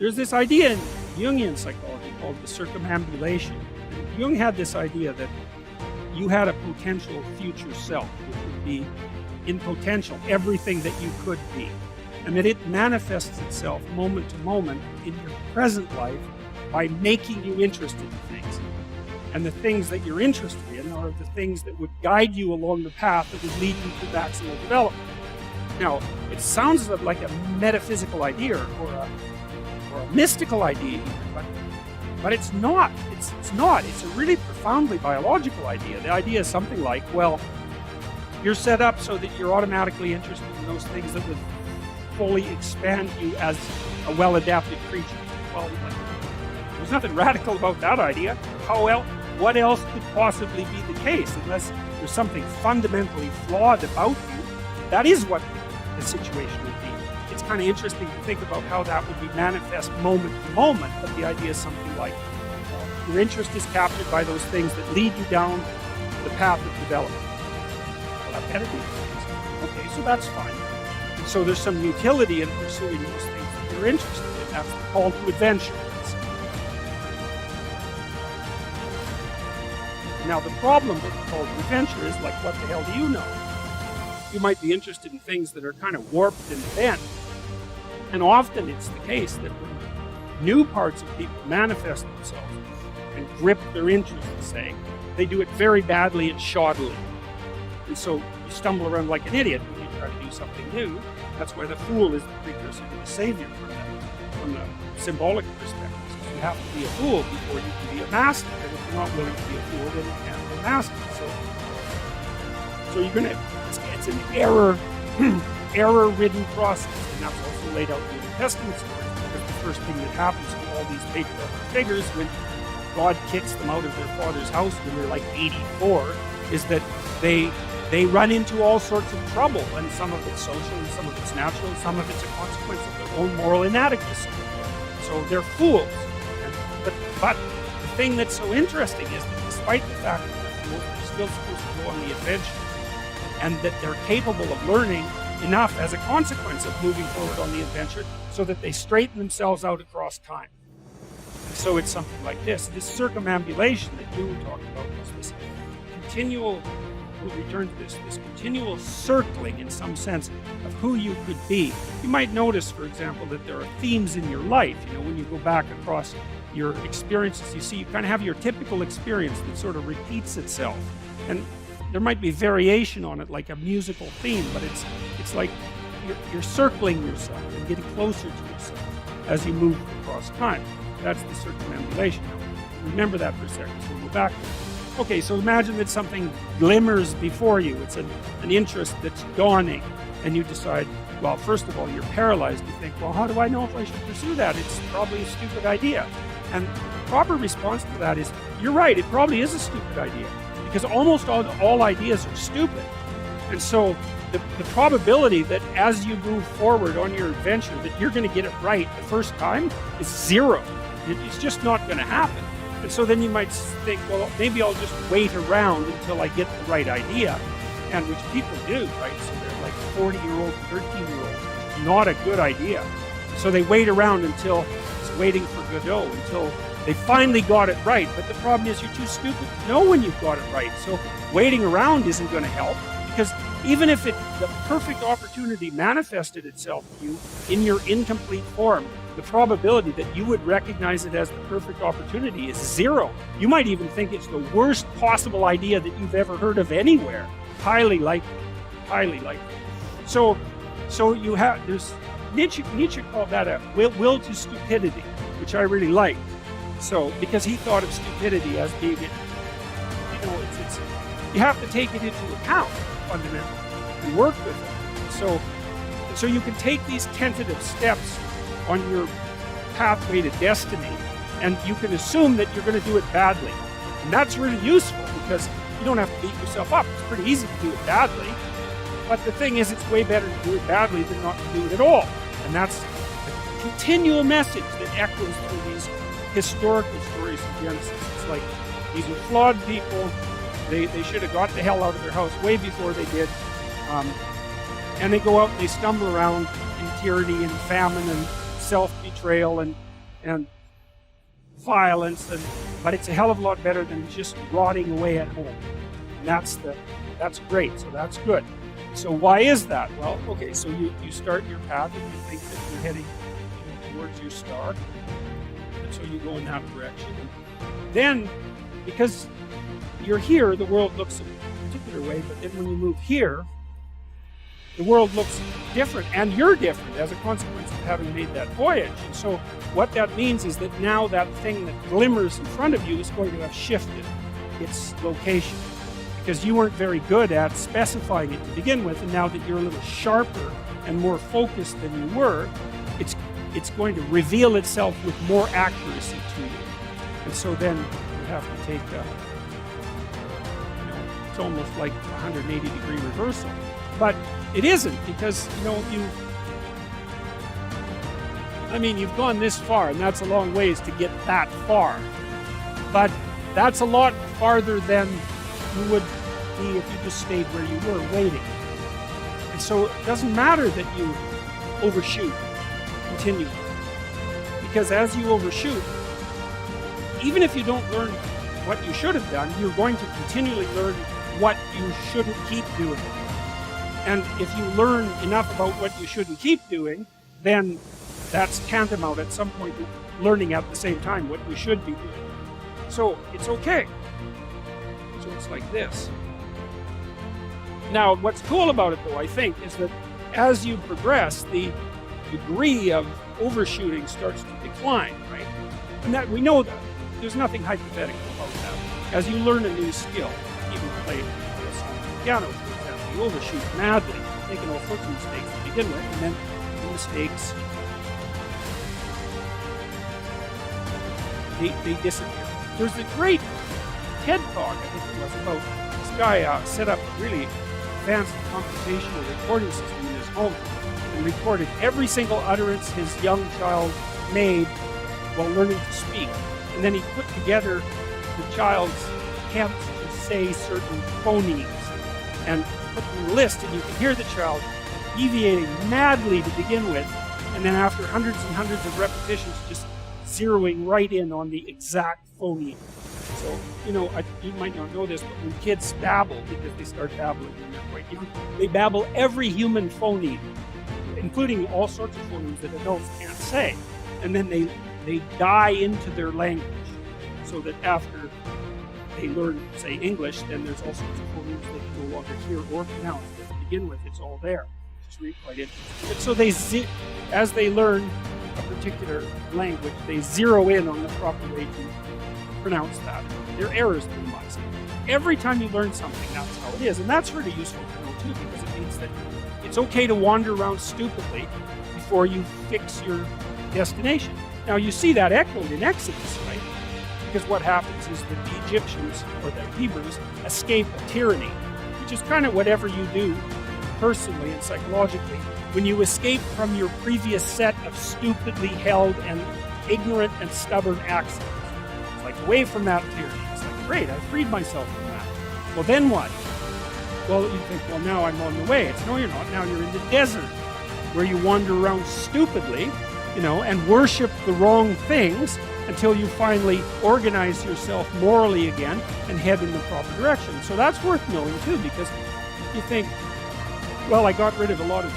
there's this idea in Jungian psychology called the circumambulation. And Jung had this idea that you had a potential future self, which would be in potential everything that you could be, and that it manifests itself moment to moment in your present life by making you interested in things. And the things that you're interested in are the things that would guide you along the path that would lead you to maximal development. Now, it sounds like a metaphysical idea or a mystical idea even, but it's not. It's not. It's a really profoundly biological idea. The idea is something like, well, you're set up so that you're automatically interested in those things that would fully expand you as a well-adapted creature. Well, there's nothing radical about that idea. What else could possibly be the case unless there's something fundamentally flawed about you? That is what the situation would be. It's kind of interesting to think about how that would be manifest moment to moment, but the idea is something like your interest is captured by those things that lead you down the path of development. Well, that better be the case. Okay, so that's fine. And so there's some utility in pursuing those things that you're interested in. That's the call to adventure. Now, the problem with the call to adventure is, like, what the hell do you know? You might be interested in things that are kind of warped and bent. And often it's the case that when new parts of people manifest themselves and grip their interest, say, they do it very badly and shoddily. And so you stumble around like an idiot when you try to do something new. That's why the fool is the precursor to the savior from the symbolic perspective. So you have to be a fool before you can be a master. And if you're not willing to be a fool, then you can't be a master. So you're gonna, it's an error-ridden process, and that's also laid out in the New Testament stories, because the first thing that happens to all these patriarchal figures when God kicks them out of their father's house when they're like 84 is that they run into all sorts of trouble, and some of it's social and some of it's natural and some of it's a consequence of their own moral inadequacy. So they're fools. But the thing that's so interesting is that despite the fact that they're fools, they're still supposed to go on the adventure, and that they're capable of learning enough as a consequence of moving forward on the adventure so that they straighten themselves out across time. And so it's something like this circumambulation that you were talking about was this continual, we'll return to this continual circling in some sense of who you could be. You might notice, for example, that there are themes in your life. You know, when you go back across your experiences, you see you kind of have your typical experience that sort of repeats itself. And there might be variation on it, like a musical theme, but it's like you're circling yourself and getting closer to yourself as you move across time. That's the circumambulation. Remember that for a second, so we'll go back. Okay, so imagine that something glimmers before you. It's an interest that's dawning, and you decide, well, first of all, you're paralyzed. You think, well, how do I know if I should pursue that? It's probably a stupid idea. And the proper response to that is, you're right, it probably is a stupid idea, because almost all ideas are stupid. And so the probability that as you move forward on your adventure that you're going to get it right the first time is zero. It's just not going to happen. And so then you might think, well, maybe I'll just wait around until I get the right idea, and which people do, right? So they're like 40-year-old, 13-year-olds. Not a good idea. So they wait around until it's waiting for Godot, until they finally got it right. But the problem is you're too stupid to know when you've got it right. So waiting around isn't going to help, because even if the perfect opportunity manifested itself to you in your incomplete form, the probability that you would recognize it as the perfect opportunity is zero. You might even think it's the worst possible idea that you've ever heard of anywhere. Highly likely. Highly likely. So you have, there's Nietzsche called that a will to stupidity, which I really like. So, because he thought of stupidity as being, it's you have to take it into account fundamentally and work with it. So you can take these tentative steps on your pathway to destiny, and you can assume that you're going to do it badly. And that's really useful, because you don't have to beat yourself up. It's pretty easy to do it badly. But the thing is, it's way better to do it badly than not to do it at all. And that's a continual message that echoes through these historical stories of Genesis. It's like, these are flawed people. They should have got the hell out of their house way before they did. And they go out and they stumble around in tyranny and famine and self-betrayal, and and violence, but it's a hell of a lot better than just rotting away at home. And that's great, so that's good. So why is that? Well, okay, so you start your path and you think that you're heading towards your star, and so you go in that direction. And then, because you're here, the world looks a particular way, but then when you move here, the world looks different, and you're different as a consequence of having made that voyage. And so what that means is that now that thing that glimmers in front of you is going to have shifted its location, because you weren't very good at specifying it to begin with, and now that you're a little sharper and more focused than you were, it's going to reveal itself with more accuracy to you. And so then you have to take it's almost like a 180-degree reversal. But it isn't, because you've gone this far, and that's a long ways to get that far. But that's a lot farther than you would be if you just stayed where you were waiting. And so it doesn't matter that you overshoot continually, because as you overshoot, even if you don't learn what you should have done, you're going to continually learn what you shouldn't keep doing. And if you learn enough about what you shouldn't keep doing, then that's tantamount at some point to learning at the same time what you should be doing. So it's okay. So it's like this. Now, what's cool about it, though, I think, is that as you progress, the degree of overshooting starts to decline, right? And that we know that. There's nothing hypothetical about that. As you learn a new skill, even play piano, for example, you overshoot madly, making all sorts of mistakes to begin with, and then the mistakes, they disappear. There's a great TED Talk, I think it was, about this guy set up a really advanced computational recording system in his home and recorded every single utterance his young child made while learning to speak. And then he put together the child's attempts to say certain phonemes and put them in a list, and you can hear the child deviating madly to begin with, and then after hundreds and hundreds of repetitions, just zeroing right in on the exact phoneme. So, you might not know this, but when kids babble, because they start babbling when they're quite young, they babble every human phoneme, including all sorts of phonemes that adults can't say. And then they die into their language, so that after they learn, say, English, then there's all sorts of phonemes they can no longer hear or pronounce. But to begin with, it's all there. It's really quite interesting. But so as they learn a particular language, they zero in on the proper way to pronounce that. Their errors minimized. Every time you learn something, that's how it is. And that's really useful to know too, because it means that it's okay to wander around stupidly before you fix your destination. Now you see that echoed in Exodus, right? Because what happens is that the Egyptians, or the Hebrews, escape a tyranny, which is kind of whatever you do personally and psychologically when you escape from your previous set of stupidly held and ignorant and stubborn axioms. It's like away from that tyranny. It's like, great, I freed myself from that. Well, then what? Well, you think, well, now I'm on the way. It's, no, you're not. Now you're in the desert, where you wander around stupidly, and worship the wrong things until you finally organize yourself morally again and head in the proper direction. So that's worth knowing too, because you think, well, I got rid of a lot of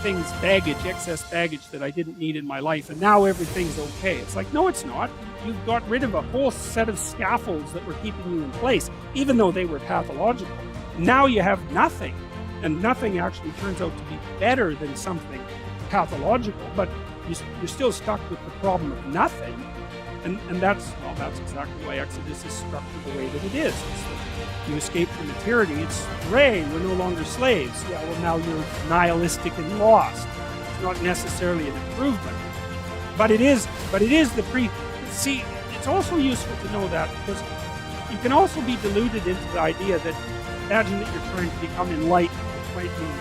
things, excess baggage that I didn't need in my life, and now everything's okay. It's like, no, it's not. You've got rid of a whole set of scaffolds that were keeping you in place, even though they were pathological. Now you have nothing, and nothing actually turns out to be better than something pathological, but you're still stuck with the problem of nothing, and that's exactly why Exodus is structured the way that it is. You escape from the tyranny. It's hooray, we're no longer slaves. Yeah, well, now you're nihilistic and lost. It's not necessarily an improvement, but it is the see, it's also useful to know that, because you can also be deluded into the idea that, imagine that you're trying to become enlightened, which might mean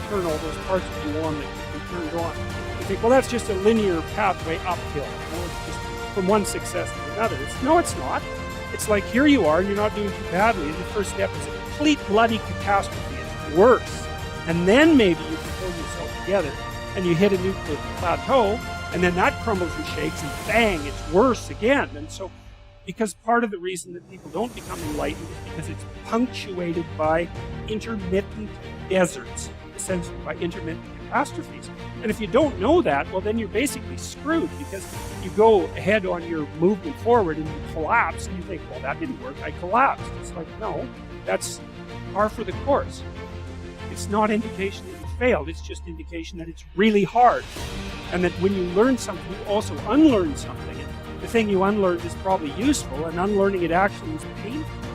turn all those parts of you on that you can turn on. You think, well, that's just a linear pathway uphill. It's just from one success to another. No, it's not. It's like, here you are, and you're not doing too badly, and the first step is a complete bloody catastrophe. It's worse. And then maybe you can pull yourself together, and you hit a new plateau, And then that crumbles and shakes, and bang, it's worse again. And so, because part of the reason that people don't become enlightened is because it's punctuated by intermittent deserts, essentially by intermittent catastrophes. And if you don't know that, well, then you're basically screwed, because you go ahead on your movement forward and you collapse, and you think, well, that didn't work, I collapsed. It's like, no, that's par for the course. It's not indication that you failed, it's just indication that it's really hard. And that when you learn something, you also unlearn something. And the thing you unlearned is probably useful, and unlearning it actually is painful.